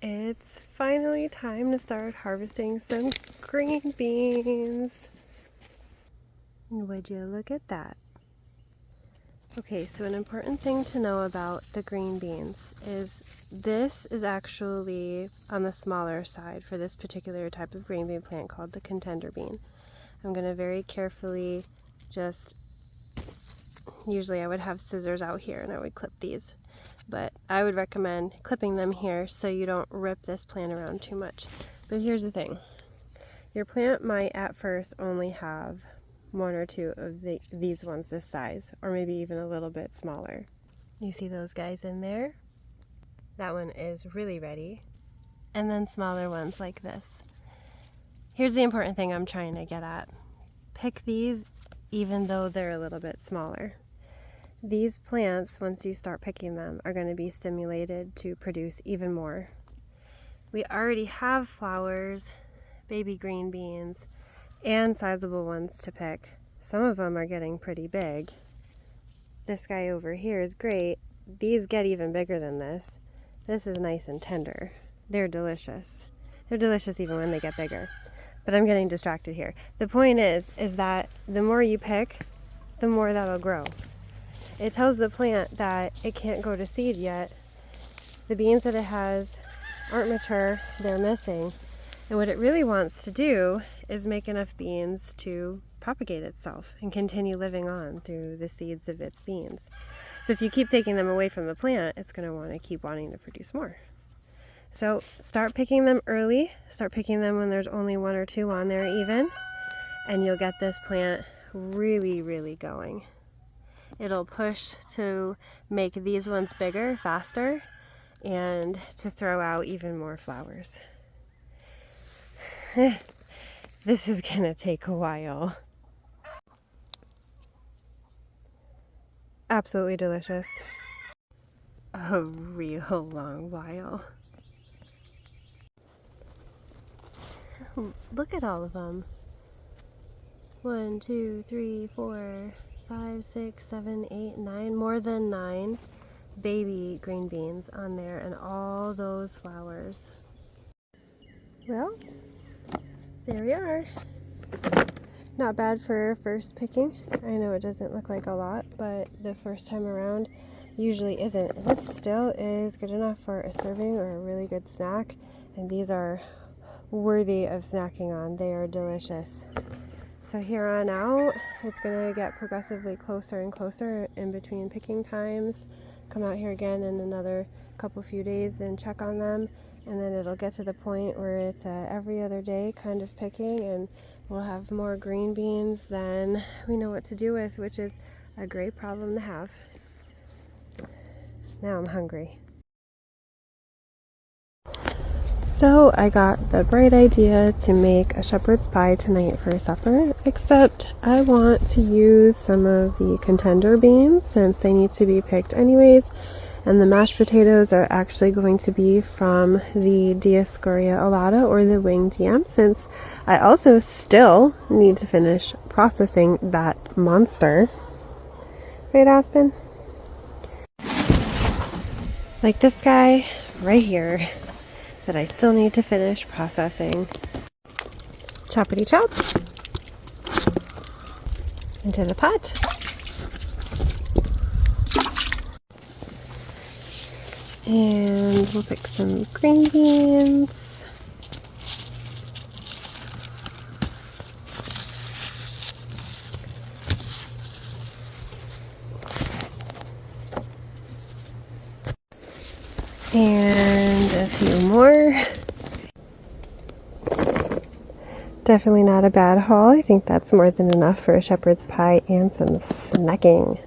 It's finally time to start harvesting some green beans. Would you look at that? Okay, so an important thing to know about the green beans is this is actually on the smaller side for this particular type of green bean plant called the Contender bean. I'm going to very carefully usually I would have scissors out here and I would clip these, but I would recommend clipping them here so you don't rip this plant around too much. But here's the thing, your plant might at first only have one or two of these ones this size, or maybe even a little bit smaller. You see those guys in there? That one is really ready. And then smaller ones like this. Here's the important thing I'm trying to get at. Pick these even though they're a little bit smaller. These plants, once you start picking them, are going to be stimulated to produce even more. We already have flowers, baby green beans, and sizable ones to pick. Some of them are getting pretty big. This guy over here is great. These get even bigger than this. This is nice and tender. They're delicious. They're delicious even when they get bigger. But I'm getting distracted here. The point is that the more you pick, the more that'll grow. It tells the plant that it can't go to seed yet. The beans that it has aren't mature, they're missing. And what it really wants to do is make enough beans to propagate itself and continue living on through the seeds of its beans. So if you keep taking them away from the plant, it's going to want to keep wanting to produce more. So start picking them early. Start picking them when there's only one or two on there even, and you'll get this plant really, really going. It'll push to make these ones bigger, faster, and to throw out even more flowers. This is gonna take a while. Absolutely delicious. A real long while. Look at all of them. 1, 2, 3, 4, 5, 6, 7, 8, 9, more than 9 baby green beans on there, and all those flowers. Well, there we are. Not bad for first picking. I know it doesn't look like a lot, but the first time around usually isn't. And this still is good enough for a serving or a really good snack, and these are worthy of snacking on. They are delicious. So here on out, it's going to get progressively closer and closer in between picking times. Come out here again in another few days and check on them, and then it'll get to the point where it's every other day kind of picking, and we'll have more green beans than we know what to do with, which is a great problem to have. Now I'm hungry. So I got the bright idea to make a shepherd's pie tonight for supper, except I want to use some of the Contender beans since they need to be picked anyways, and the mashed potatoes are actually going to be from the Dioscorea alata, or the winged yam, since I also still need to finish processing that monster. Right, Aspen? Like this guy right here that I still need to finish processing. Choppity chop into the pot. And we'll pick some green beans. And a few more. Definitely not a bad haul. I think that's more than enough for a shepherd's pie and some snacking.